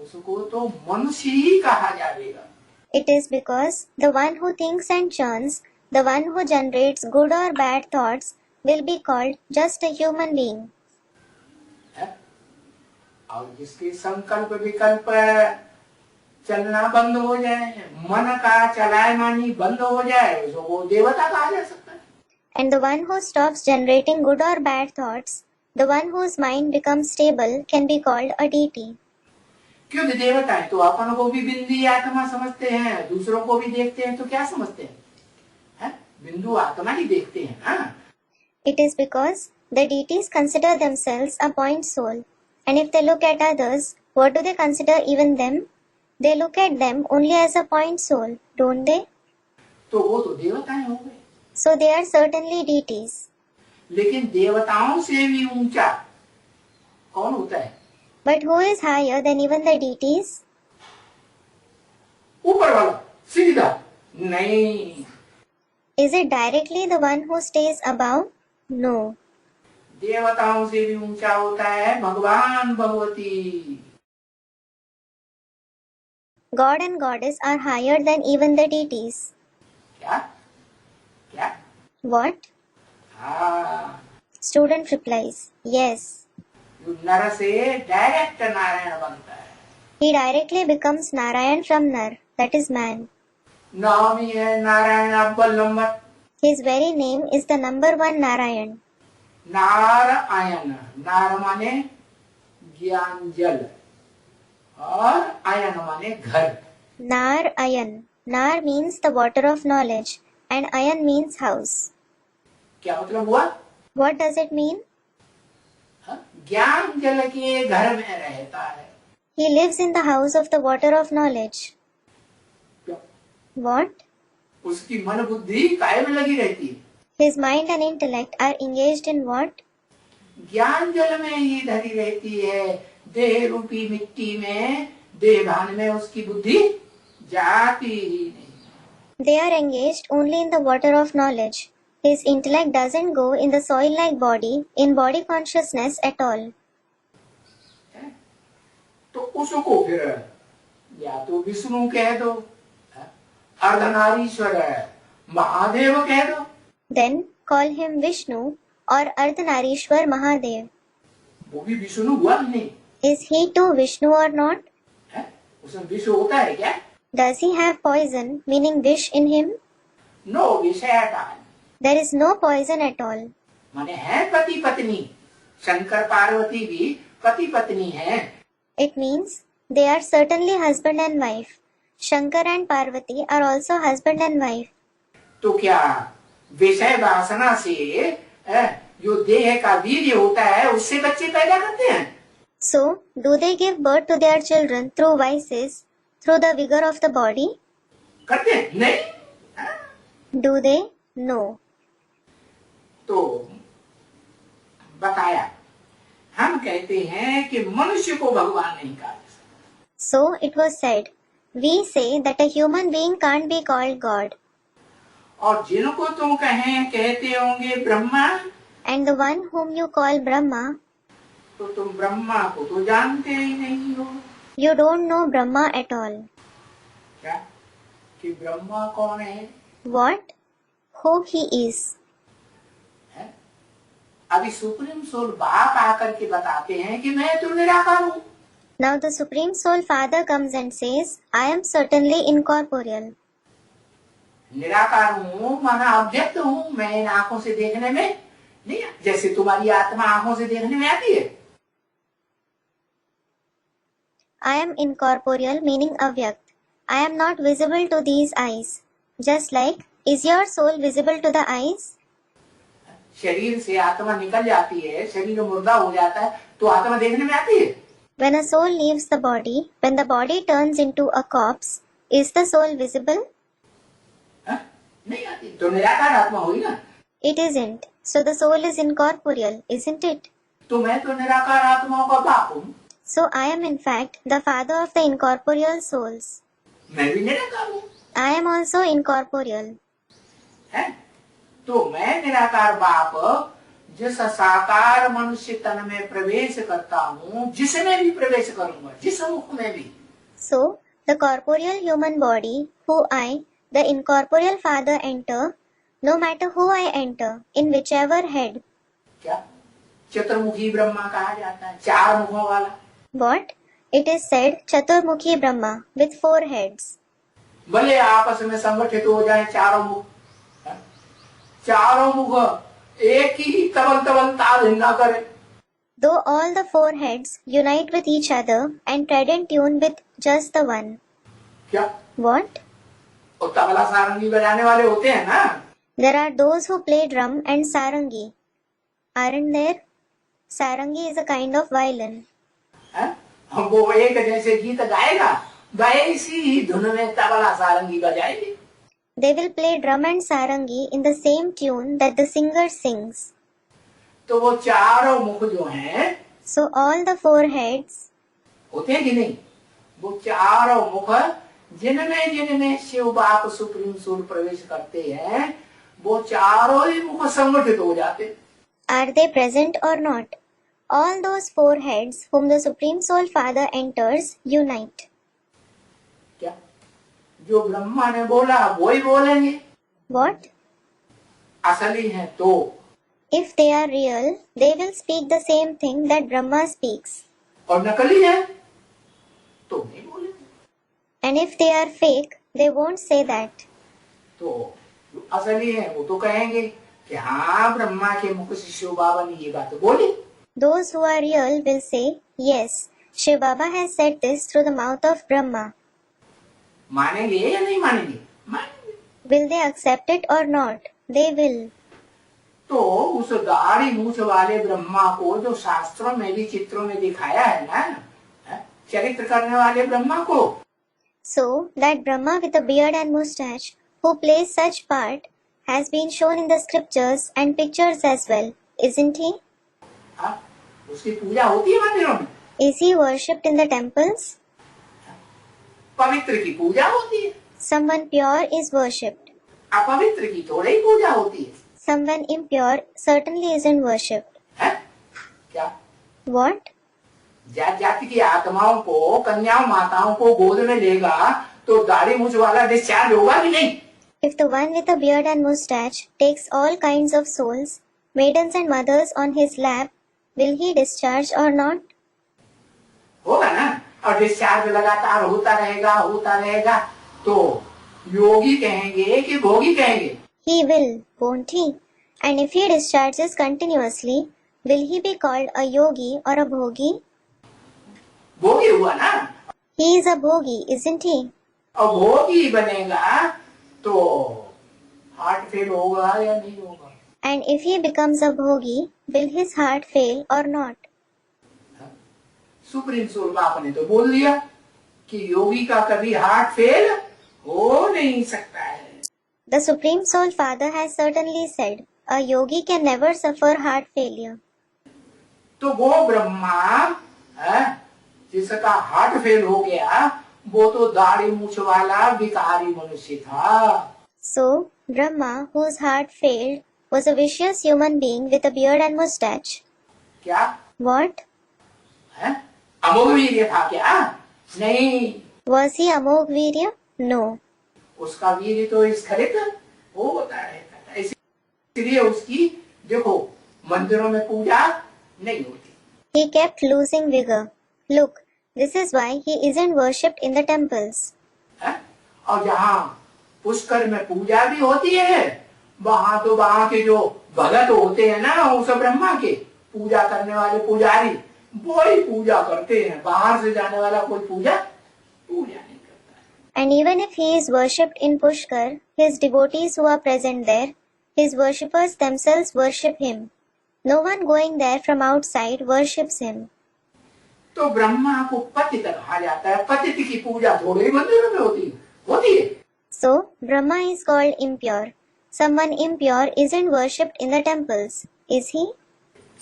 S2: उसको तो मनुष्य ही कहा जाएगा।
S1: It is because the one who thinks and churns, the one who generates good or bad thoughts, will be called just a human being.
S2: और जिसके संकल्प विकल्प चलना बंद हो जाए, मन का चलायमानी बंद हो जाए, तो वो देवता कहा जा सकता है।
S1: And the one who stops generating good or bad thoughts, the one whose mind becomes stable, can be called a deity.
S2: क्योंकि देवता है तो अपन को भी बिंदी आत्मा समझते हैं, दूसरों को भी देखते हैं तो क्या समझते हैं? बिंदु आत्मा ही देखते हैं। हाँ?
S1: It is because the deities consider themselves a point soul, and if they look at others, what do they consider even them? They look at them only as a point soul, don't they?
S2: तो वो तो देवताएं हो गए।
S1: So they are certainly deities.
S2: लेकिन देवताओं से भी ऊंचा कौन होता है?
S1: But who is higher than even the deities?
S2: ऊपर वाला सीधा नहीं।
S1: Is it directly the one who stays above? No.
S2: देवताओं से भी ऊंचा होता है भगवान Bhagwati.
S1: God and Goddess are higher than even the deities.
S2: क्या? क्या?
S1: What?
S2: हाँ।
S1: Student replies, yes.
S2: नर से डायरेक्ट नारायण बनता है।
S1: He directly becomes Narayan from Nar, that is man.
S2: नाम ही है नारायण अव्वल number.
S1: His very name is the number one Narayan.
S2: Narayan, नार माने ज्ञान जल और आयन माने घर।
S1: Nar Ayan. Nar means the water of knowledge and Ayan means house.
S2: क्या मतलब हुआ?
S1: What does it mean?
S2: ज्ञान जल के घर में रहता है।
S1: He lives in the house of the water of knowledge.
S2: क्या?
S1: What?
S2: उसकी मन बुद्धि काय में लगी रहती है?
S1: His mind and intellect are engaged in what?
S2: ज्ञान जल में ही धरी रहती है। देह रूपी मिट्टी में, देह भान में उसकी बुद्धि जाती ही नहीं।
S1: They are engaged only in the water of knowledge. His intellect doesn't go in the soil-like body, in body consciousness at all.
S2: तो उसको फिर या तो विष्णु कह दो, अर्धनारीश्वर महादेव कह दो।
S1: Then call him Vishnu or Ardhanarishwar Mahadev.
S2: वो भी विष्णु हुआ नहीं?
S1: Is he too Vishnu or not?
S2: उसमें विष होता है क्या?
S1: Does he have poison, meaning vish in him?
S2: No विष है।
S1: There is no poison at all.
S2: माने है पति पत्नी। शंकर पार्वती भी पति पत्नी है।
S1: It means they are certainly husband and wife. Shankar and Parvati are also husband and wife.
S2: तो क्या विषय वासना से जो देह का वीर्य होता है उससे बच्चे पैदा करते हैं?
S1: So, do they give birth to their children through vices, through the vigor of the body?
S2: करते हैं? नहीं।
S1: Do they? No.
S2: तो बताया, हम कहते हैं कि मनुष्य को भगवान नहीं कहा।
S1: So it was said, we say that a human being can't be called God.
S2: और जिनको तुम कहते होंगे Brahma,
S1: And the one whom you call Brahma,
S2: तो तुम ब्रह्मा को तो जानते ही नहीं हो।
S1: you don't know Brahma at all.
S2: क्या? कि ब्रह्मा कौन है?
S1: What? Who he is.
S2: अभी सुप्रीम सोल बाप आकर के बताते हैं कि मैं तो निराकार हूँ।
S1: Now the Supreme Soul Father comes and says, I am certainly incorporeal.
S2: निराकार हूँ माना अव्यक्त हूँ, मैं इन आंखों से देखने में नहीं, जैसे तुम्हारी आत्मा आंखों से देखने में आती है।
S1: I am incorporeal, meaning avyakt. I am not visible to these eyes. Just like, is your soul visible to the eyes?
S2: शरीर से आत्मा निकल जाती है, शरीर मुर्दा हो जाता है, तो आत्मा देखने में आती है।
S1: When a soul leaves the body, when the body turns into a corpse, is the soul visible?
S2: नहीं आती, तो निराकार आत्मा हुई ना।
S1: It isn't. So the soul is incorporeal, isn't it?
S2: तो मैं तो निराकार आत्माओं का बाप हूँ।
S1: So I am in fact the father of the incorporeal souls.
S2: मैं भी निराकार हूँ।
S1: I am also incorporeal.
S2: है? तो मैं निराकार बाप जिस साकार मनुष्य तन में प्रवेश करता हूँ, जिसमें भी प्रवेश करूंगा, जिस मुख में भी।
S1: So the corporeal human body, who I, the incorporeal father enter, no matter who I enter, in whichever head.
S2: क्या चतुर्मुखी ब्रह्मा कहा जाता है, 4 मुखों वाला।
S1: What? It is said Chaturmukhi Brahma with 4 heads.
S2: भले आपस में संगठित हो जाए चारों मुख, चारों मुख एक ही तबल ताल हिलना करे।
S1: Though all the 4 heads unite with each other and tread in tune with just the one.
S2: क्या?
S1: What?
S2: और तबला सारंगी बजाने वाले होते हैं ना।
S1: There are those who play drum and sarangi. Aren't there? Sarangi is a kind of violin.
S2: वो एक जैसे गीत गाएगा, वैसी ही धुन में तबला सारंगी बजाएगी।
S1: They will play drum and sarangi in the same tune that the singer sings.
S2: तो वो चारों मुख जो हैं,
S1: So all the 4 heads
S2: होते हैं कि नहीं, वो चारों मुख जिनमें जिनमें शिव बाप सुप्रीम सोल प्रवेश करते हैं, वो चारों ही मुख संगठित हो जाते।
S1: are they present or not? All those 4 heads whom the Supreme Soul Father enters unite.
S2: क्या? जो ब्रह्मा ने बोला वो ही बोलेंगे।
S1: What?
S2: असली है तो।
S1: If they are real, they will speak the same thing that Brahma speaks.
S2: और नकली है तो नहीं बोलेंगे।
S1: And if they are fake, they won't say that.
S2: तो जो असली है वो तो कहेंगे कि हाँ ब्रह्मा के मुख से शिव बाबा ने ये बात बोली।
S1: Those who are real will say, yes, Shiv Baba has said this through the mouth of Brahma.
S2: मानेंगे या नहीं मानेंगे? मानेंगे।
S1: Will they accept it or not? They will.
S2: तो उस दाढ़ी मूछ वाले ब्रह्मा को जो शास्त्रों में भी चित्रों में दिखाया है ना, चरित्र करने वाले ब्रह्मा को,
S1: So that Brahma with a beard and mustache, who plays such part, has been shown in the scriptures and pictures as well, isn't he?
S2: उसकी पूजा होती है मंदिरों में।
S1: Is he worshipped in the temples?
S2: पवित्र की पूजा होती है।
S1: Someone pure is worshipped.
S2: अपवित्र की थोड़ी ही पूजा होती है।
S1: Someone impure certainly isn't worshipped.
S2: है? क्या?
S1: What?
S2: जात जाति की आत्माओं को, कन्याओं माताओं को गोद में लेगा तो दाढ़ी मूछ वाला डिस्चार्ज होगा कि नहीं?
S1: If the one with a beard and mustache takes all kinds of souls, maidens and mothers on his lap, will he discharge or not?
S2: होगा ना। और डिस्चार्ज लगातार होता रहेगा तो योगी कहेंगे कि भोगी कहेंगे?
S1: He will, won't he? And if he discharges continuously, will he be called a yogi or a bhogi?
S2: भोगी हुआ ना।
S1: He is a bhogi, isn't he?
S2: और भोगी बनेगा तो हार्ट फेल होगा या नहीं होगा?
S1: And if he becomes a bhogi, will his heart fail or not?
S2: Supreme soul बाप ने तो बोल दिया कि योगी का कभी हार्ट फेल हो नहीं सकता है।
S1: The Supreme Soul Father has certainly said, a yogi can never suffer heart failure.
S2: तो वो ब्रह्मा जिसका हार्ट फेल हो गया, वो तो दाढ़ी मूछ वाला भिखारी मनुष्य था।
S1: So, Brahma, whose heart failed, was a vicious human being with a beard and mustache.
S2: क्या?
S1: What?
S2: अमोघ वीर्य था क्या? नहीं।
S1: Was he Amogh Virya? No.
S2: उसका वीर्य तो स्खलित वो होता रहता था, इसलिए उसकी देखो मंदिरों में पूजा नहीं होती।
S1: He kept losing vigor. Look, this is why he isn't worshipped in the temples.
S2: और जहाँ पुष्कर में पूजा भी होती है, वहां तो वहां के जो भगत होते हैं ना, वो सब ब्रह्मा के पूजा करने वाले पुजारी, वो ही पूजा करते हैं। बाहर से जाने वाला कोई पूजा नहीं करता।
S1: And even if he is worshipped in Pushkar, his devotees who are present there, his worshippers themselves worship him. No one going there from outside worships him.
S2: तो ब्रह्मा को पतित कहा जाता है। पतित की पूजा थोड़ी ही मंदिरों में होती है।
S1: So, Brahma is called impure. Someone impure isn't worshipped in the temples, is he?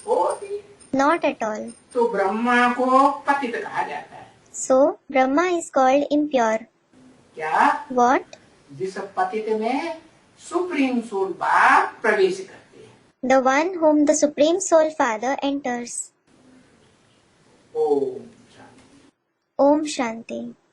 S2: होती
S1: Not at all.
S2: तो ब्रह्मा को पतित कहा जाता है।
S1: So, Brahma is called impure.
S2: क्या?
S1: What?
S2: जिस पतित में सुप्रीम सोल बाप प्रवेश करते हैं।
S1: The one whom the Supreme Soul Father enters.
S2: Om Shanti.
S1: Om Shanti.